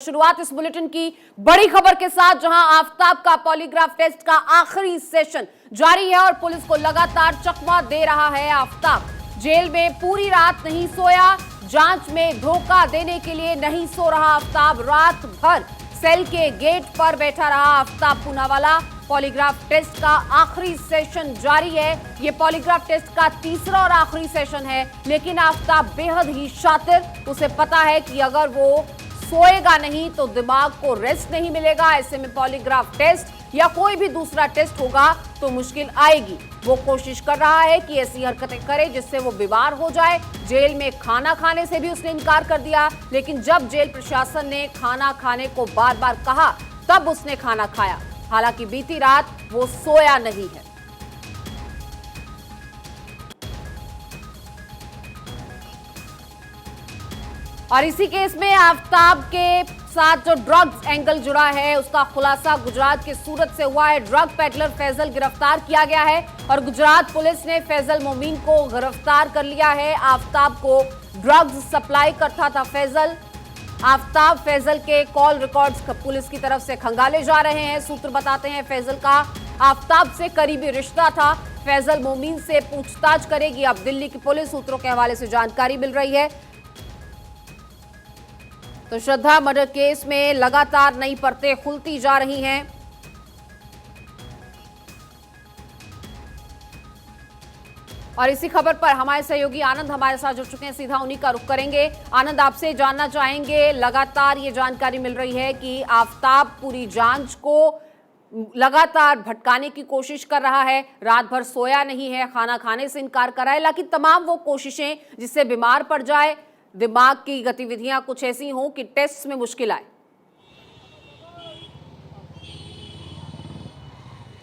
शुरुआत इस बुलेटिन की बड़ी खबर के साथ, जहां आफताब का पॉलीग्राफ टेस्ट का आखिरी सेशन जारी है और पुलिस को लगातार चकमा दे रहा है आफताब। जेल में पूरी रात नहीं सोया, जांच में धोखा देने के लिए नहीं सो रहा आफताब। रात भर सेल के गेट पर बैठा रहा आफताब पूनावाला। पॉलीग्राफ टेस्ट का आखिरी सेशन जारी है। यह पॉलीग्राफ टेस्ट का तीसरा और आखिरी सेशन है, लेकिन आफताब बेहद ही शातिर। उसे पता है कि अगर वो सोएगा नहीं तो दिमाग को रेस्ट नहीं मिलेगा। ऐसे में पॉलीग्राफ टेस्ट या कोई भी दूसरा टेस्ट होगा तो मुश्किल आएगी। वो कोशिश कर रहा है कि ऐसी हरकतें करे जिससे वो बीमार हो जाए। जेल में खाना खाने से भी उसने इनकार कर दिया, लेकिन जब जेल प्रशासन ने खाना खाने को बार बार कहा तब उसने खाना खाया। हालांकि बीती रात वो सोया नहीं है। और इसी केस में आफताब के साथ जो ड्रग्स एंगल जुड़ा है उसका खुलासा गुजरात के सूरत से हुआ है। ड्रग पेडलर फैजल गिरफ्तार किया गया है और गुजरात पुलिस ने फैजल मोमीन को गिरफ्तार कर लिया है। आफताब को ड्रग्स सप्लाई करता था फैजल। आफताब फैजल के कॉल रिकॉर्ड्स पुलिस की तरफ से खंगाले जा रहे हैं। सूत्र बताते हैं फैजल का आफताब से करीबी रिश्ता था। फैजल मोमीन से पूछताछ करेगी अब दिल्ली की पुलिस, सूत्रों के हवाले से जानकारी मिल रही है। तो श्रद्धा मर्डर केस में लगातार नई परतें खुलती जा रही हैं। और इसी खबर पर हमारे सहयोगी आनंद हमारे साथ जुड़ चुके हैं, सीधा उन्हीं का रुख करेंगे। आनंद, आपसे जानना चाहेंगे, लगातार ये जानकारी मिल रही है कि आफताब पूरी जांच को लगातार भटकाने की कोशिश कर रहा है। रात भर सोया नहीं है, खाना खाने से इनकार कर रहा है, लेकिन तमाम वो कोशिशें जिससे बीमार पड़ जाए, दिमाग की गतिविधियां कुछ ऐसी हों कि टेस्ट में मुश्किल आए।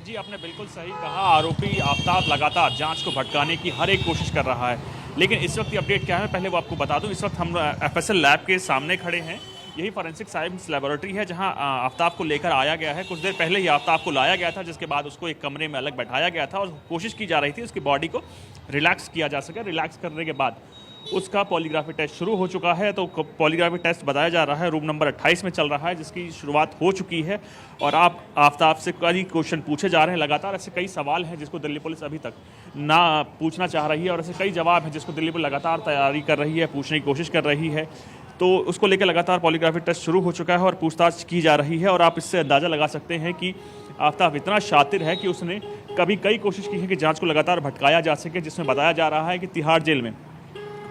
जी, आपने बिल्कुल सही कहा। आरोपी आफताब लगातार जांच को भटकाने की हर एक कोशिश कर रहा है, लेकिन इस वक्त की अपडेट क्या है पहले वो आपको बता दूं। इस वक्त हम एफएसएल लैब के सामने खड़े हैं। यही फॉरेंसिक साइंस लेबोरेटरी है जहां आफताब को लेकर आया गया है। कुछ देर पहले ही आफताब को लाया गया था, जिसके बाद उसको एक कमरे में अलग बैठाया गया था और कोशिश की जा रही थी उसकी बॉडी को रिलैक्स किया जा सके। रिलैक्स करने के बाद उसका पॉलीग्राफी टेस्ट शुरू हो चुका है। तो पॉलीग्राफी टेस्ट बताया जा रहा है रूम नंबर 28 में चल रहा है, जिसकी शुरुआत हो चुकी है। और आप आफताब से कई क्वेश्चन पूछे जा रहे हैं लगातार। ऐसे कई सवाल हैं जिसको दिल्ली पुलिस अभी तक ना पूछना चाह रही है, और ऐसे कई जवाब हैं जिसको दिल्ली पुलिस लगातार तैयारी कर रही है, पूछने की कोशिश कर रही है। तो उसको लेकर लगातार पॉलीग्राफी टेस्ट शुरू हो चुका है और पूछताछ की जा रही है। और आप इससे अंदाज़ा लगा सकते हैं कि आफताब इतना शातिर है कि उसने कभी कई कोशिश की है कि जाँच को लगातार भटकाया जा सके, जिसमें बताया जा रहा है कि तिहाड़ जेल में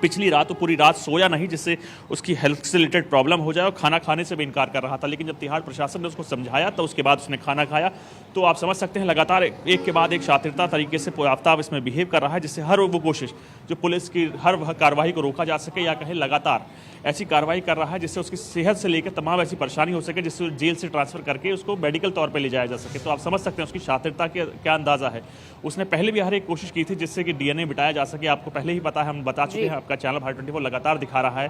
पिछली रात तो पूरी रात सोया नहीं, जिससे उसकी हेल्थ से रिलेटेड प्रॉब्लम हो जाए, और खाना खाने से भी इनकार कर रहा था। लेकिन जब तिहाड़ प्रशासन ने उसको समझाया तो उसके बाद उसने खाना खाया। तो आप समझ सकते हैं लगातार एक के बाद एक शातिरता तरीके से आफताब इसमें बिहेव कर रहा है, जिससे हर वो कोशिश जो पुलिस की हर वह कार्रवाई को रोका जा सके, या कहीं लगातार ऐसी कार्रवाई कर रहा है जिससे उसकी सेहत से लेकर तमाम ऐसी परेशानी हो सके, जिससे जेल से ट्रांसफर करके उसको मेडिकल तौर पर ले जाया जा सके। तो आप समझ सकते हैं उसकी शातिरता के क्या अंदाज़ा है। उसने पहले भी हर एक कोशिश की थी जिससे कि डीएनए मिटाया जा सके। आपको पहले ही पता है, हम बता चुके हैं, आपका चैनल भारत 24 लगातार दिखा रहा है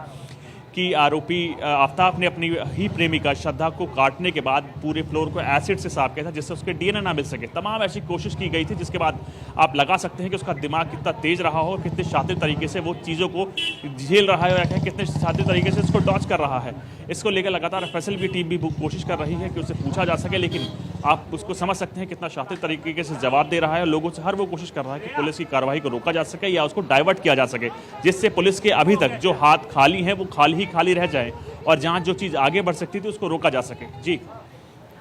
कि आरोपी आफताब ने अपनी ही प्रेमिका श्रद्धा को काटने के बाद पूरे फ्लोर को एसिड से साफ किया था, जिससे उसके डीएनए ना मिल सके। तमाम ऐसी कोशिश की गई थी, जिसके बाद आप लगा सकते हैं कि उसका दिमाग कितना तेज रहा हो, कितने शातिर तरीके से वो चीज़ों को झेल रहा है, या कितने शातिर तरीके से इसको डॉच कर रहा है। इसको लेकर लगातार एफएसएल की टीम भी कोशिश कर रही है कि उसे पूछा जा सके, लेकिन आप उसको समझ सकते हैं कितना शातिर तरीके से जवाब दे रहा है। लोगों से हर वो कोशिश कर रहा है कि पुलिस की कार्रवाई को रोका जा सके या उसको डाइवर्ट किया जा सके, जिससे पुलिस के अभी तक जो हाथ खाली हैं वो खाली रह जाए, और जहां जो चीज़ आगे बढ़ सकती थी उसको रोका जा सके। जी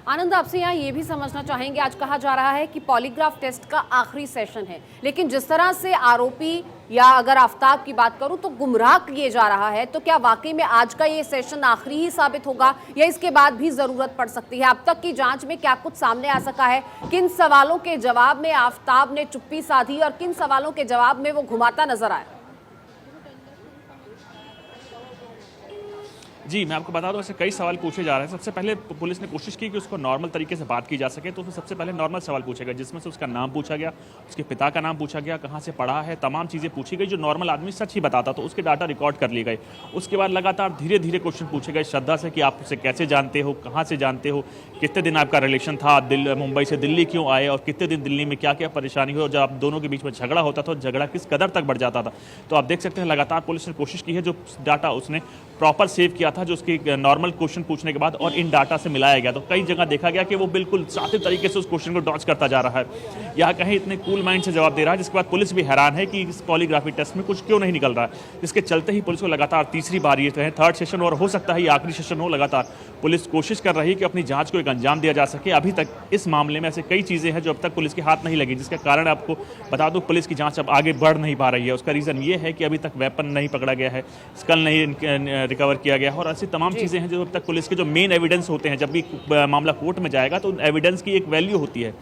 आनंद, आपसे यहाँ ये भी समझना चाहेंगे, आज कहा जा रहा है कि पॉलीग्राफ टेस्ट का आखिरी सेशन है, लेकिन जिस तरह से आरोपी या अगर आफताब की बात करूं तो गुमराह किए जा रहा है, तो क्या वाकई में आज का ये सेशन आखिरी ही साबित होगा या इसके बाद भी जरूरत पड़ सकती है? अब तक की जांच में क्या कुछ सामने आ सका है? किन सवालों के जवाब में आफताब ने चुप्पी साधी और किन सवालों के जवाब में वो घुमाता नजर आया? जी, मैं आपको बता दूं, ऐसे कई सवाल पूछे जा रहे हैं। सबसे पहले पुलिस ने कोशिश की कि उसको नॉर्मल तरीके से बात की जा सके, तो उसमें सबसे पहले नॉर्मल सवाल पूछे गए, जिसमें से उसका नाम पूछा गया, उसके पिता का नाम पूछा गया, कहाँ से पढ़ा है, तमाम चीज़ें पूछी गई जो नॉर्मल आदमी सच ही बताता, तो उसके डाटा रिकॉर्ड कर लिए गए। उसके बाद लगातार धीरे धीरे क्वेश्चन पूछे गए श्रद्धा से कि आप उसे कैसे जानते हो, कहाँ से जानते हो, कितने दिन आपका रिलेशन था, मुंबई से दिल्ली क्यों आए, और कितने दिन दिल्ली में क्या क्या परेशानी हुई, और जब आप दोनों के बीच में झगड़ा होता था, झगड़ा किस कदर तक बढ़ जाता था। तो आप देख सकते हैं लगातार पुलिस ने कोशिश की है, जो डाटा उसने प्रॉपर सेव किया था था जो उसकी नॉर्मल क्वेश्चन पूछने के बाद और इन डाटा से मिलाया गया, तो कई जगह देखा गया कि वो बिल्कुल साथे तरीके से उस क्वेश्चन को डॉज करता जा रहा है। यहाँ कहीं इतने कूल माइंड से जवाब दे रहा है, जिसके बाद पुलिस भी हैरान है कि इस पॉलीग्राफी टेस्ट में कुछ क्यों नहीं निकल रहा है, जिसके चलते ही पुलिस को लगातार तीसरी बार, ये कहें थर्ड सेशन और हो सकता है ये आखिरी सेशन हो, लगातार पुलिस कोशिश कर रही है कि अपनी जांच को एक अंजाम दिया जा सके। अभी तक इस मामले में ऐसे कई चीज़ें हैं जो अब तक पुलिस के हाथ नहीं लगी, जिसके कारण आपको बता दूं पुलिस की जांच अब आगे बढ़ नहीं पा रही है। उसका रीज़न ये है कि अभी तक वेपन नहीं पकड़ा गया है, स्कल नहीं रिकवर किया गया है और ऐसी तमाम चीज़ें हैं जो अब तक पुलिस के जो मेन एविडेंस होते हैं, जब भी मामला कोर्ट में जाएगा तो उन एविडेंस की एक वैल्यू होती है,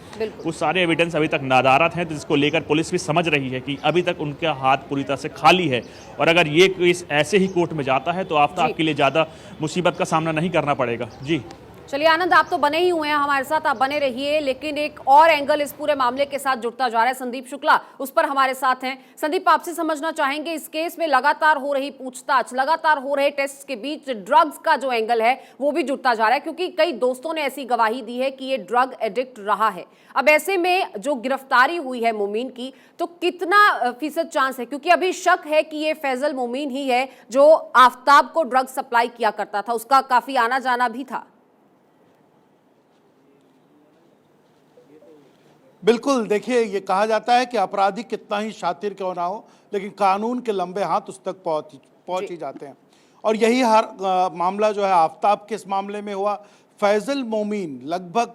वो सारे एविडेंस अभी तक नादारत हैं, जिसको लेकर पुलिस भी समझ रही है कि अभी तक उनका हाथ पूरी तरह से खाली है और अगर ये केस ऐसे ही कोर्ट में जाता है तो आफ्ताब के लिए ज़्यादा मुसीबत का सामना नहीं करना पड़ेगा। जी चलिए आनंद, आप तो बने ही हुए हैं हमारे साथ, आप बने रहिए, लेकिन एक और एंगल इस पूरे मामले के साथ जुड़ता जा रहा है। संदीप शुक्ला उस पर हमारे साथ हैं। संदीप, आपसे समझना चाहेंगे इस केस में लगातार हो रही पूछताछ, लगातार हो रहे टेस्ट के बीच ड्रग्स का जो एंगल है वो भी जुड़ता जा रहा है, क्योंकि कई दोस्तों ने ऐसी गवाही दी है कि ये ड्रग एडिक्ट रहा है। अब ऐसे में जो गिरफ्तारी हुई है मोमीन की, तो कितना फीसद चांस है, क्योंकि अभी शक है कि ये फैजल मोमीन ही है जो आफ्ताब को ड्रग सप्लाई किया करता था, उसका काफी आना जाना भी था। बिल्कुल, देखिए ये कहा जाता है कि अपराधी कितना ही शातिर क्यों ना हो, लेकिन कानून के लंबे हाथ उस तक पहुंच ही जाते हैं। और यही हर मामला जो है आफ्ताब के इस मामले में हुआ। फैजल मोमीन लगभग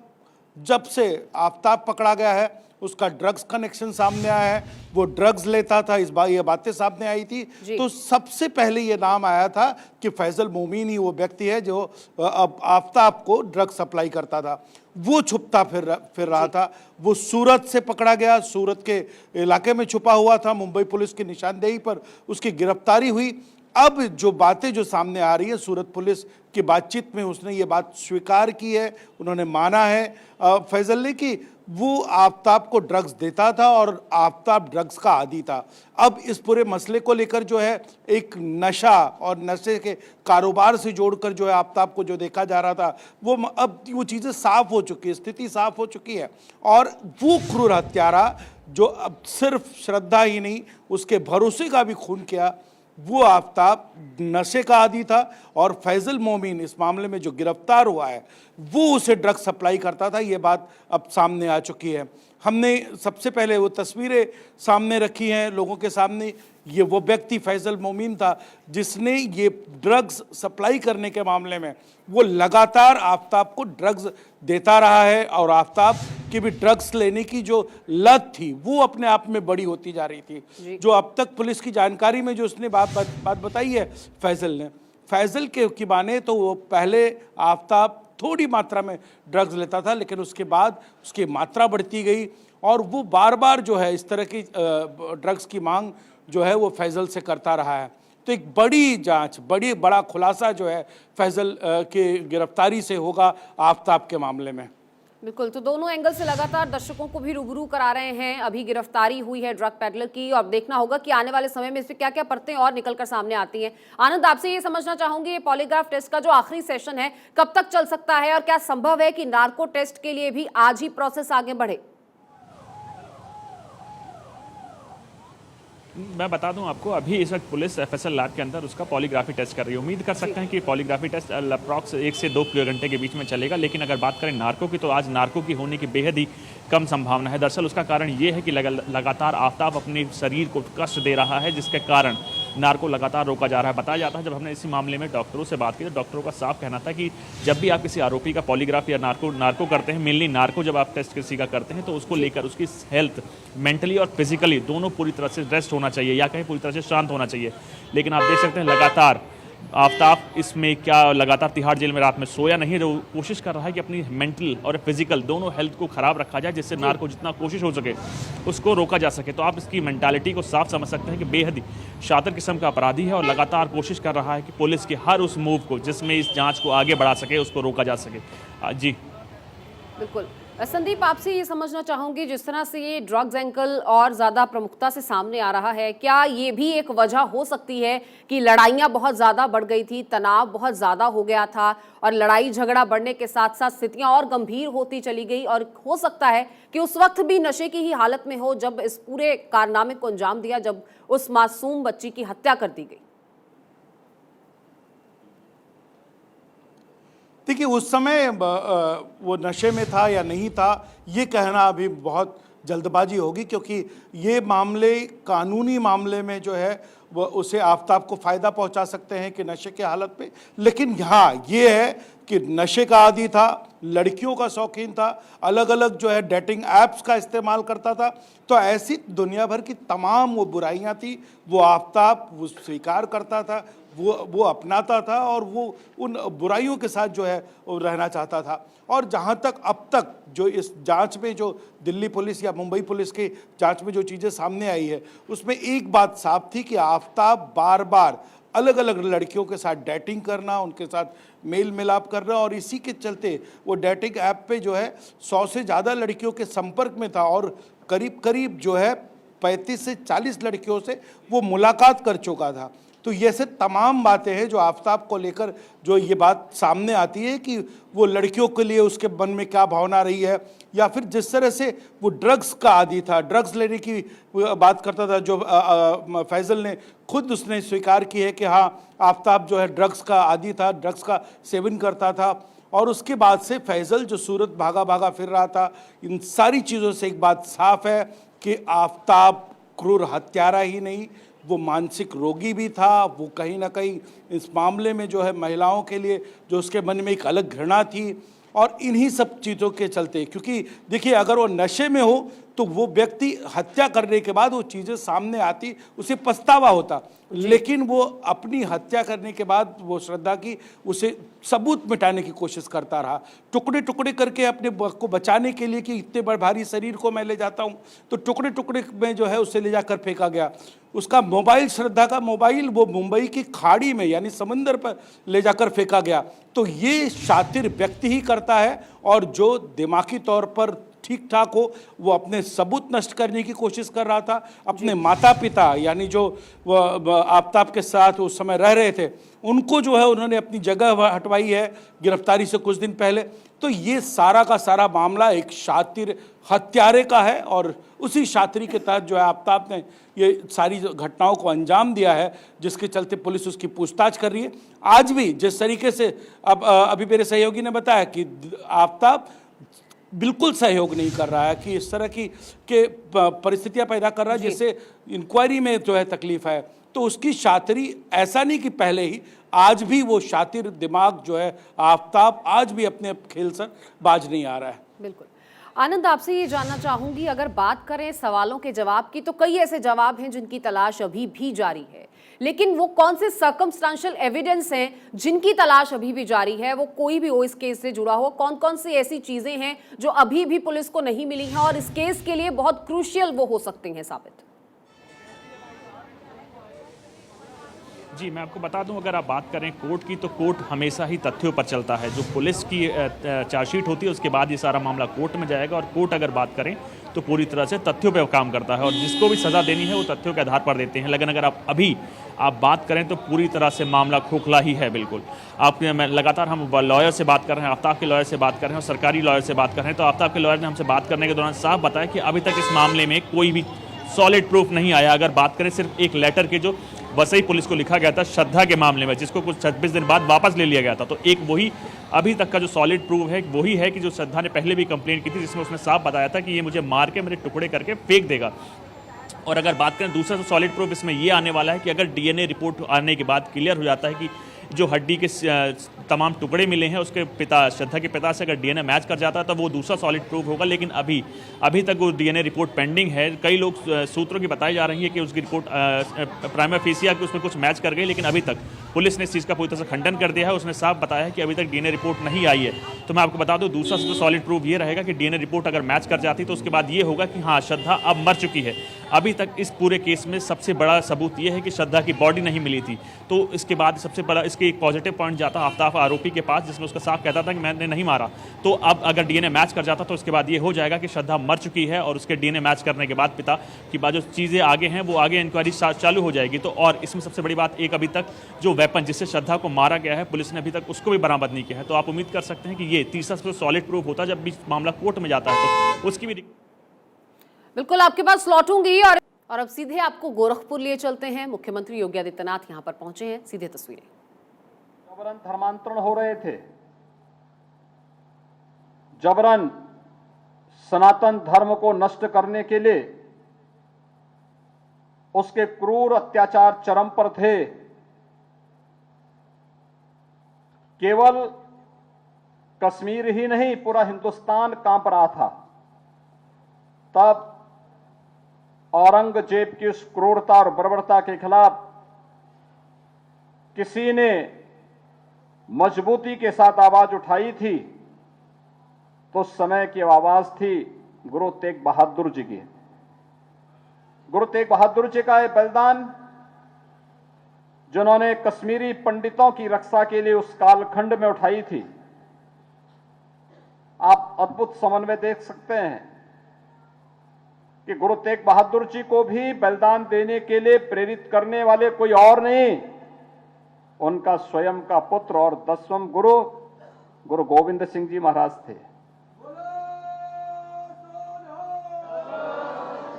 जब से आफ्ताब पकड़ा गया है उसका ड्रग्स कनेक्शन सामने आया है, वो ड्रग्स लेता था, इस बार ये बातें सामने आई थी, तो सबसे पहले ये नाम आया था कि फैजल मोमीन ही वो व्यक्ति है जो अब आफ्ताब को ड्रग्स सप्लाई करता था। वो छुपता फिर रहा था, वो सूरत से पकड़ा गया, सूरत के इलाके में छुपा हुआ था, मुंबई पुलिस की निशानदेही पर उसकी गिरफ्तारी हुई। अब जो बातें जो सामने आ रही है, सूरत पुलिस की बातचीत में उसने ये बात स्वीकार की है, उन्होंने माना है फैजल ने कि वो आफ्ताब को ड्रग्स देता था और आफ्ताब ड्रग्स का आदी था। अब इस पूरे मसले को लेकर जो है एक नशा और नशे के कारोबार से जोड़कर जो है आफ्ताब को जो देखा जा रहा था, वो अब वो चीज़ें साफ हो चुकी है, स्थिति साफ हो चुकी है। और वो क्रूर हत्यारा जो अब सिर्फ श्रद्धा ही नहीं उसके भरोसे का भी खून किया, वो आफ्ताब नशे का आदी था। और फैजल मोमीन इस मामले में जो गिरफ्तार हुआ है वो उसे ड्रग्स सप्लाई करता था, ये बात अब सामने आ चुकी है। हमने सबसे पहले वो तस्वीरें सामने रखी हैं लोगों के सामने। ये वो व्यक्ति फैजल मोमीन था जिसने ये ड्रग्स सप्लाई करने के मामले में वो लगातार आफ्ताब को ड्रग्स देता रहा है और आफ्ताब की भी ड्रग्स लेने की जो लत थी वो अपने आप में बड़ी होती जा रही थी। जो अब तक पुलिस की जानकारी में जो उसने बात बताई है फैजल के की माने तो वो पहले आफ्ताब थोड़ी मात्रा में ड्रग्स लेता था, लेकिन उसके बाद उसकी मात्रा बढ़ती गई और वो बार बार जो है इस तरह की ड्रग्स की मांग जो है वो फैजल से करता रहा है। तो एक बड़ी जांच, बड़ा खुलासा जो है फैजल के गिरफ्तारी से होगा आफ्ताब के मामले में। बिल्कुल, तो दोनों एंगल से लगातार दर्शकों को भी रूबरू करा रहे हैं। अभी गिरफ्तारी हुई है ड्रग पेडलर की और देखना होगा कि आने वाले समय में इस पर क्या क्या परतें और निकलकर सामने आती हैं। आनंद, आपसे ये समझना चाहूंगी, ये पॉलीग्राफ टेस्ट का जो आखिरी सेशन है कब तक चल सकता है और क्या संभव है कि नार्को टेस्ट के लिए भी आज ही प्रोसेस आगे बढ़े? मैं बता दूं आपको, अभी इस वक्त पुलिस एफएसएल लैब के अंदर उसका पॉलीग्राफी टेस्ट कर रही है। उम्मीद कर सकते हैं कि पॉलीग्राफी टेस्ट अप्रॉक्स 1 से 2 घंटे के बीच में चलेगा। लेकिन अगर बात करें नार्को की, तो आज नार्को की होने की बेहद ही कम संभावना है। दरअसल उसका कारण ये है कि लगातार आफ्ताब अपने शरीर को कष्ट दे रहा है, जिसके कारण नार्को लगातार रोका जा रहा है। बताया जाता है, जब हमने इसी मामले में डॉक्टरों से बात की तो डॉक्टरों का साफ कहना था कि जब भी आप किसी आरोपी का पॉलीग्राफ या नार्को करते हैं, मेनली नार्को जब आप टेस्ट किसी का करते हैं, तो उसको लेकर उसकी हेल्थ मेंटली और फिजिकली दोनों पूरी तरह से रेस्ट होना चाहिए या कहीं पूरी तरह से शांत होना चाहिए। लेकिन आप देख सकते हैं लगातार आफ्ताब इसमें क्या लगातार तिहाड़ जेल में रात में सोया नहीं है, जो कोशिश कर रहा है कि अपनी मेंटल और फिजिकल दोनों हेल्थ को खराब रखा जाए, जिससे नार्को जितना कोशिश हो सके उसको रोका जा सके। तो आप इसकी मेंटालिटी को साफ समझ सकते हैं कि बेहद ही शातिर किस्म का अपराधी है और लगातार कोशिश कर रहा है कि पुलिस के हर उस मूव को जिसमें इस जांच को आगे बढ़ा सके उसको रोका जा सके। जी बिल्कुल। संदीप, आपसे ये समझना चाहूंगी, जिस तरह से ये ड्रग्स एंगल और ज़्यादा प्रमुखता से सामने आ रहा है, क्या ये भी एक वजह हो सकती है कि लड़ाइयाँ बहुत ज़्यादा बढ़ गई थी, तनाव बहुत ज़्यादा हो गया था और लड़ाई झगड़ा बढ़ने के साथ साथ स्थितियाँ और गंभीर होती चली गई और हो सकता है कि उस वक्त भी नशे की ही हालत में हो जब इस पूरे कारनामे को अंजाम दिया, जब उस मासूम बच्ची की हत्या कर दी गई? देखिए उस समय वो नशे में था या नहीं था, ये कहना अभी बहुत जल्दबाजी होगी, क्योंकि ये मामले कानूनी मामले में जो है वो उसे आफताब को फ़ायदा पहुंचा सकते हैं कि नशे के हालत में। लेकिन हाँ ये है कि नशे का आदी था, लड़कियों का शौकीन था, अलग अलग जो है डेटिंग ऐप्स का इस्तेमाल करता था। तो ऐसी दुनिया भर की तमाम वो बुराइयां थी, वो आफताब वो स्वीकार करता था, वो अपनाता था और वो उन बुराइयों के साथ जो है वो रहना चाहता था। और जहाँ तक अब तक जो इस जांच में जो दिल्ली पुलिस या मुंबई पुलिस की जांच में जो चीज़ें सामने आई है, उसमें एक बात साफ थी कि आफताब बार बार अलग अलग लड़कियों के साथ डेटिंग करना, उनके साथ मेल मिलाप करना, और इसी के चलते वो डेटिंग ऐप पे जो है 100 से ज़्यादा लड़कियों के संपर्क में था और करीब करीब जो है 35 से 40 लड़कियों से वो मुलाकात कर चुका था। तो ये से तमाम बातें हैं जो आफताब को लेकर जो ये बात सामने आती है कि वो लड़कियों के लिए उसके मन में क्या भावना रही है, या फिर जिस तरह से वो ड्रग्स का आदी था, ड्रग्स लेने की बात करता था, जो फैज़ल ने खुद उसने स्वीकार की है कि हाँ आफताब जो है ड्रग्स का आदी था, ड्रग्स का सेवन करता था। और उसके बाद से फैज़ल जो सूरत भागा भागा फिर रहा था, इन सारी चीज़ों से एक बात साफ है कि आफताब क्रूर हत्यारा ही नहीं, वो मानसिक रोगी भी था। वो कहीं ना कहीं इस मामले में जो है महिलाओं के लिए जो उसके मन में एक अलग घृणा थी, और इन्हीं सब चीज़ों के चलते, क्योंकि देखिए अगर वो नशे में हो तो वो व्यक्ति हत्या करने के बाद वो चीज़ें सामने आती, उसे पछतावा होता, लेकिन वो अपनी हत्या करने के बाद वो श्रद्धा की उसे सबूत मिटाने की कोशिश करता रहा, टुकड़े टुकड़े करके अपने को बचाने के लिए कि इतने बड़े भारी शरीर को मैं ले जाता हूँ, तो टुकड़े टुकड़े में जो है उसे ले जाकर फेंका गया। उसका मोबाइल, श्रद्धा का मोबाइल, वो मुंबई की खाड़ी में यानी समंदर पर ले जाकर फेंका गया। तो ये शातिर व्यक्ति ही करता है, और जो दिमागी तौर पर ठीक ठाक हो वो अपने सबूत नष्ट करने की कोशिश कर रहा था। अपने माता पिता यानी जो आफताब के साथ उस समय रह रहे थे, उनको जो है उन्होंने अपनी जगह हटवाई है गिरफ्तारी से कुछ दिन पहले। तो ये सारा का सारा मामला एक शातिर हत्यारे का है, और उसी शातिरी के तहत जो है आफताब ने ये सारी घटनाओं को अंजाम दिया है, जिसके चलते पुलिस उसकी पूछताछ कर रही है। आज भी जिस तरीके से अब अभी मेरे सहयोगी ने बताया कि आफताब बिल्कुल सहयोग नहीं कर रहा है, कि इस तरह की परिस्थितियां पैदा कर रहा है जिससे इंक्वायरी में जो है तकलीफ है। तो उसकी शातिरी ऐसा नहीं कि पहले ही, आज भी वो शातिर दिमाग जो है आफताब आज भी अपने खेल से बाज नहीं आ रहा है। बिल्कुल। आनंद, आपसे ये जानना चाहूंगी, अगर बात करें सवालों के जवाब की, तो कई ऐसे जवाब हैं जिनकी तलाश अभी भी जारी है, लेकिन वो कौन से सर्कमस्टांशियल एविडेंस हैं जिनकी तलाश अभी भी जारी है, वो कोई भी हो इस केस से जुड़ा हो, कौन कौन सी ऐसी चीजें हैं जो अभी भी पुलिस को नहीं मिली हैं और इस केस के लिए बहुत क्रूशियल वो हो सकती हैं साबित? जी, मैं आपको बता दूं, अगर आप बात करें कोर्ट की, तो कोर्ट हमेशा ही तथ्यों पर चलता है। जो पुलिस की चार्जशीट होती है उसके बाद ये सारा मामला कोर्ट में जाएगा, और कोर्ट अगर बात करें तो पूरी तरह से तथ्यों पर काम करता है, और जिसको भी सज़ा देनी है वो तथ्यों के आधार पर देते हैं। लेकिन अगर आप बात करें तो पूरी तरह से मामला खोखला ही है। बिल्कुल मैं लगातार हम लॉयर से बात कर रहे हैं, आफताब के लॉयर से बात कर रहे हैं और सरकारी लॉयर से बात कर रहे हैं। तो आफताब के लॉयर ने हमसे बात करने के दौरान साफ बताया कि अभी तक इस मामले में कोई भी सॉलिड प्रूफ नहीं आया। अगर बात करें सिर्फ एक लेटर के जो वसई पुलिस को लिखा गया था श्रद्धा के मामले में, जिसको कुछ 26 दिन बाद वापस ले लिया गया था, तो एक वही अभी तक का जो सॉलिड प्रूफ है वही है कि जो श्रद्धा ने पहले भी कंप्लेंट की थी, जिसमें उसने साफ बताया था कि ये मुझे मार के मेरे टुकड़े करके फेंक देगा। और अगर बात करें दूसरा सॉलिड प्रूफ इसमें ये आने वाला है कि अगर डीएनए रिपोर्ट आने के बाद क्लियर हो जाता है कि जो हड्डी के तमाम टुकड़े मिले हैं उसके पिता, श्रद्धा के पिता से अगर डीएनए मैच कर जाता है तो वो दूसरा सॉलिड प्रूफ होगा। लेकिन अभी तक वो डीएनए रिपोर्ट पेंडिंग है। कई लोग सूत्रों की बताई जा रही है कि उसकी रिपोर्ट प्राइमा फेसिया कि उसमें कुछ मैच कर गई, लेकिन अभी तक पुलिस ने इस चीज़ का पूरी तरह से खंडन कर दिया है। उसने साफ बताया है कि अभी तक डीएनए रिपोर्ट नहीं आई है। तो मैं आपको बता दूं, दूसरा सबसे सॉलिड प्रूफ ये रहेगा कि डीएनए रिपोर्ट अगर मैच कर जाती तो उसके बाद ये होगा कि हाँ, श्रद्धा अब मर चुकी है। अभी तक इस पूरे केस में सबसे बड़ा सबूत ये है कि श्रद्धा की बॉडी नहीं मिली थी। तो इसके बाद सबसे बड़ा इसके एक पॉजिटिव पॉइंट जाता आफताब आरोपी के पास, जिसमें उसका साफ कहता था कि मैंने नहीं मारा। तो अब अगर डीएनए मैच कर जाता तो उसके बाद ये हो जाएगा कि श्रद्धा मर चुकी है, और उसके डीएनए मैच करने के बाद पिता की बाद जो चीज़ें आगे हैं वो आगे इंक्वायरी चालू हो जाएगी। तो और इसमें सबसे बड़ी बात, एक अभी तक जो वेपन जिससे श्रद्धा को मारा गया है पुलिस ने अभी तक उसको भी बरामद नहीं किया है। तो आप उम्मीद कर सकते हैं कि ये तीसरा सबसे सॉलिड प्रूफ होता जब भी मामला कोर्ट में जाता है तो उसकी भी। बिल्कुल आपके पास लौटूंगी, और अब सीधे आपको गोरखपुर लिए चलते हैं। मुख्यमंत्री योगी आदित्यनाथ यहां पर पहुंचे हैं, सीधे तस्वीरें। धर्मांतरण हो रहे थे जबरन सनातन धर्म को नष्ट करने के लिए उसके क्रूर अत्याचार चरम पर थे। केवल कश्मीर ही नहीं, पूरा हिंदुस्तान कांप रहा था। तब औरंगजेब की उस क्रूरता और बर्बरता के खिलाफ किसी ने मजबूती के साथ आवाज उठाई थी, तो उस समय की आवाज थी गुरु तेग बहादुर जी की। गुरु तेग बहादुर जी का यह बलिदान, जिन्होंने कश्मीरी पंडितों की रक्षा के लिए उस कालखंड में उठाई थी, आप अद्भुत समन्वय देख सकते हैं कि गुरु तेग बहादुर जी को भी बलिदान देने के लिए प्रेरित करने वाले कोई और नहीं, उनका स्वयं का पुत्र और 10वें गुरु गुरु गोविंद सिंह जी महाराज थे।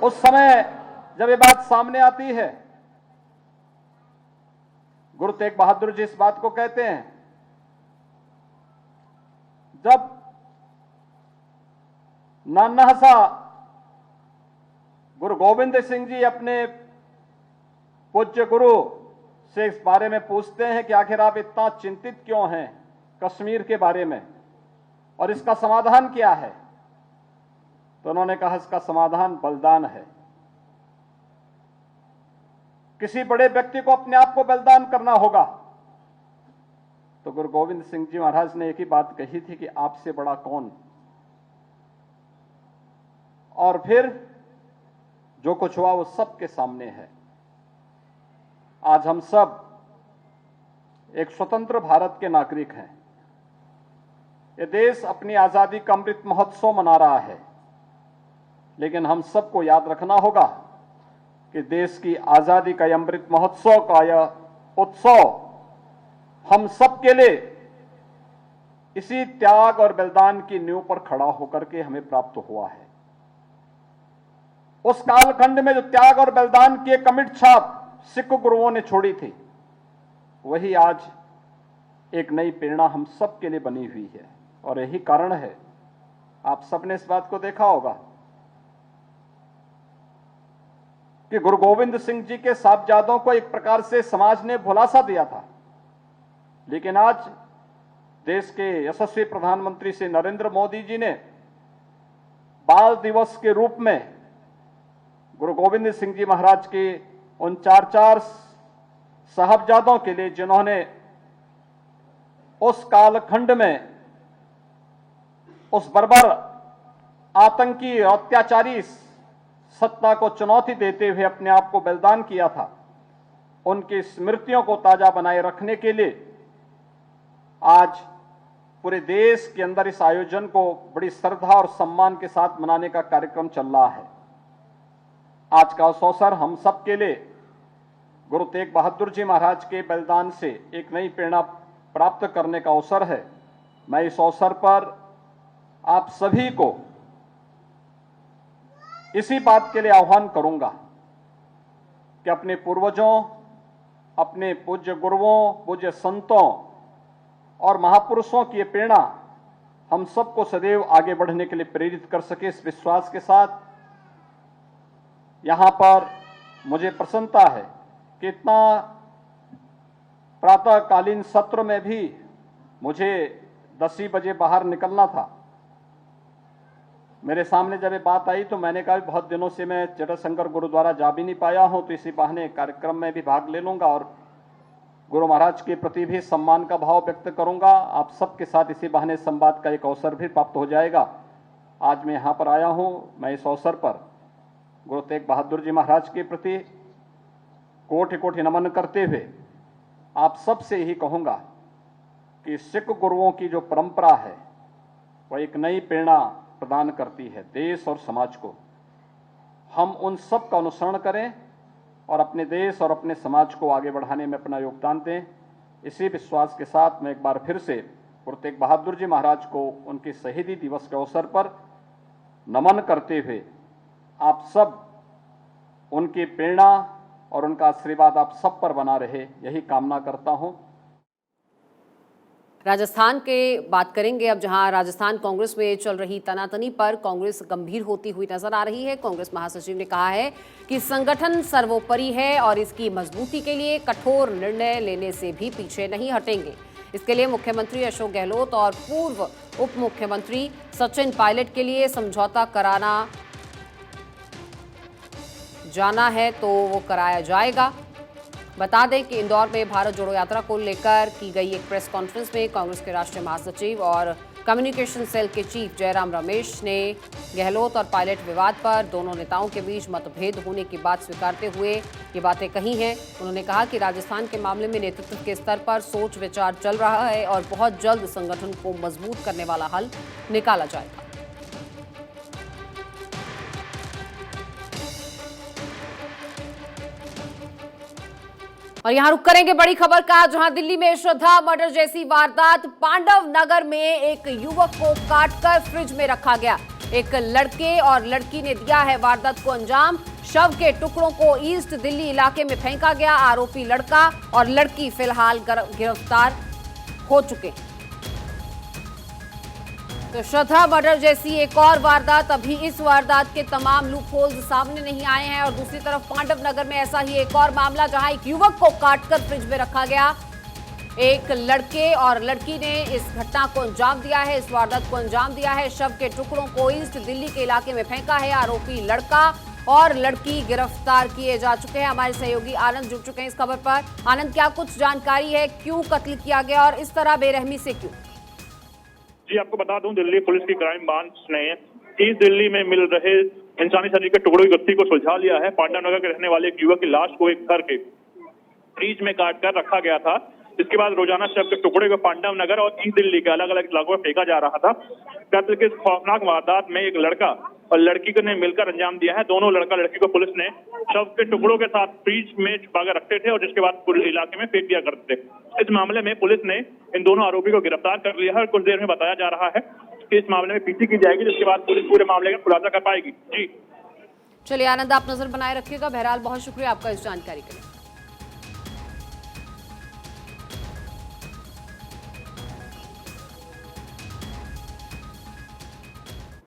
उस समय जब ये बात सामने आती है, गुरु तेग बहादुर जी इस बात को कहते हैं, जब नन्हा सा गुरु गोविंद सिंह जी अपने पूज्य गुरु से इस बारे में पूछते हैं कि आखिर आप इतना चिंतित क्यों हैं कश्मीर के बारे में और इसका समाधान क्या है, तो उन्होंने कहा इसका समाधान बलिदान है। किसी बड़े व्यक्ति को अपने आप को बलिदान करना होगा। तो गुरु गोविंद सिंह जी महाराज ने एक ही बात कही थी कि आपसे बड़ा कौन। और फिर जो कुछ हुआ वो सबके सामने है। आज हम सब एक स्वतंत्र भारत के नागरिक हैं। ये देश अपनी आजादी का अमृत महोत्सव मना रहा है, लेकिन हम सबको याद रखना होगा कि देश की आजादी का अमृत महोत्सव का यह उत्सव हम सबके लिए इसी त्याग और बलिदान की नींव पर खड़ा होकर के हमें प्राप्त हुआ है। उस कालखंड में जो त्याग और बलिदान की एक अमिट छाप सिख गुरुओं ने छोड़ी थी, वही आज एक नई प्रेरणा हम सबके लिए बनी हुई है। और यही कारण है, आप सबने इस बात को देखा होगा कि गुरु गोविंद सिंह जी के साहबजादों को एक प्रकार से समाज ने भुलासा दिया था, लेकिन आज देश के यशस्वी प्रधानमंत्री श्री नरेंद्र मोदी जी ने बाल दिवस के रूप में गुरु गोविंद सिंह जी महाराज के उन 4 साहबजादों के लिए, जिन्होंने उस कालखंड में उस बर्बर आतंकी और अत्याचारी सत्ता को चुनौती देते हुए अपने आप को बलिदान किया था, उनकी स्मृतियों को ताजा बनाए रखने के लिए आज पूरे देश के अंदर इस आयोजन को बड़ी श्रद्धा और सम्मान के साथ मनाने का कार्यक्रम चल रहा है। आज का अवसर हम सब के लिए गुरु तेग बहादुर जी महाराज के बलिदान से एक नई प्रेरणा प्राप्त करने का अवसर है। मैं इस अवसर पर आप सभी को इसी बात के लिए आह्वान करूंगा कि अपने पूर्वजों, अपने पूज्य गुरुओं, पूज्य संतों और महापुरुषों की प्रेरणा हम सबको सदैव आगे बढ़ने के लिए प्रेरित कर सके। इस विश्वास के साथ यहां पर मुझे प्रसन्नता है कि इतना प्रातःकालीन सत्र में भी मुझे 10 ही बजे बाहर निकलना था। मेरे सामने जब ये बात आई तो मैंने कहा बहुत दिनों से मैं जटाशंकर गुरुद्वारा जा भी नहीं पाया हूं, तो इसी बहाने कार्यक्रम में भी भाग ले लूंगा और गुरु महाराज के प्रति भी सम्मान का भाव व्यक्त करूंगा। आप सबके साथ इसी बहाने संवाद का एक अवसर भी प्राप्त हो जाएगा। आज मैं यहाँ पर आया हूँ, मैं इस अवसर पर गुरु तेग बहादुर जी महाराज के प्रति कोटि कोटि नमन करते हुए आप सबसे यही कहूँगा कि सिख गुरुओं की जो परंपरा है वह एक नई प्रेरणा प्रदान करती है देश और समाज को। हम उन सब का अनुसरण करें और अपने देश और अपने समाज को आगे बढ़ाने में अपना योगदान दें। इसी विश्वास के साथ मैं एक बार फिर से गुरु तेग बहादुर जी महाराज को उनके शहीदी दिवस के अवसर पर नमन करते हुए आप सब उनकी प्रेरणा और उनका आशीर्वाद आप सब पर बना रहे, यही कामना करता हूं। राजस्थान के बात करेंगे अब, जहां राजस्थान कांग्रेस में चल रही तनातनी पर कांग्रेस गंभीर होती हुई नजर आ रही है। कांग्रेस महासचिव ने कहा है कि संगठन सर्वोपरि है और इसकी मजबूती के लिए कठोर निर्णय लेने से भी पीछे नहीं हटेंगे। इसके लिए मुख्यमंत्री अशोक गहलोत और पूर्व उप मुख्यमंत्री सचिन पायलट के लिए समझौता कराना जाना है तो वो कराया जाएगा। बता दें कि इंदौर में भारत जोड़ो यात्रा को लेकर की गई एक प्रेस कॉन्फ्रेंस में कांग्रेस के राष्ट्रीय महासचिव और कम्युनिकेशन सेल के चीफ जयराम रमेश ने गहलोत और पायलट विवाद पर दोनों नेताओं के बीच मतभेद होने की बात स्वीकारते हुए ये बातें कही हैं। उन्होंने कहा कि राजस्थान के मामले में नेतृत्व के स्तर पर सोच विचार चल रहा है और बहुत जल्द संगठन को मजबूत करने वाला हल निकाला जाएगा। और यहां रुक करेंगे बड़ी खबर का, जहां दिल्ली में श्रद्धा मर्डर जैसी वारदात। पांडव नगर में एक युवक को काटकर फ्रिज में रखा गया। एक लड़के और लड़की ने दिया है वारदात को अंजाम। शव के टुकड़ों को ईस्ट दिल्ली इलाके में फेंका गया। आरोपी लड़का और लड़की फिलहाल गिरफ्तार हो चुके हैं। तो श्रद्धा मर्डर जैसी एक और वारदात, अभी इस वारदात के तमाम लूपहोल्स सामने नहीं आए हैं। और दूसरी तरफ पांडव नगर में ऐसा ही एक और मामला, जहां एक युवक को काटकर फ्रिज में रखा गया। एक लड़के और लड़की ने इस घटना को अंजाम दिया है, इस वारदात को अंजाम दिया है। शव के टुकड़ों को ईस्ट दिल्ली के इलाके में फेंका है। आरोपी लड़का और लड़की गिरफ्तार किए जा चुके हैं। हमारे सहयोगी आनंद जुड़ चुके हैं इस खबर पर। आनंद, क्या कुछ जानकारी है, क्यों कत्ल किया गया और इस तरह बेरहमी से क्यों? जी, आपको बता दूं, दिल्ली पुलिस की क्राइम ब्रांच ने ईस्ट दिल्ली में मिल रहे इंसानी शरीर के टुकड़ों की गत्ती को सुलझा लिया है। पांडव नगर के रहने वाले एक युवक की लाश को एक घर के फ्रिज में काट कर रखा गया था। इसके बाद रोजाना शव के टुकड़े को पांडव नगर और ईस्ट दिल्ली के अलग अलग इलाकों में फेंका जा रहा था। कत्ल के खौफनाक वारदात में एक लड़का और लड़की ने मिलकर अंजाम दिया है। दोनों लड़का लड़की को पुलिस ने शव के टुकड़ों के साथ फ्रिज में छुपाकर रखते थे और जिसके बाद पूरे इलाके में फेंक दिया करते थे। इस मामले में पुलिस ने इन दोनों आरोपी को गिरफ्तार कर लिया है और कुछ देर में बताया जा रहा है कि इस मामले में पीसी की जाएगी, जिसके बाद पुलिस पूरे मामले का खुलासा कर पाएगी। जी चलिए आनंद, आप नजर बनाए रखिएगा। बहरहाल बहुत शुक्रिया आपका इस जानकारी के लिए।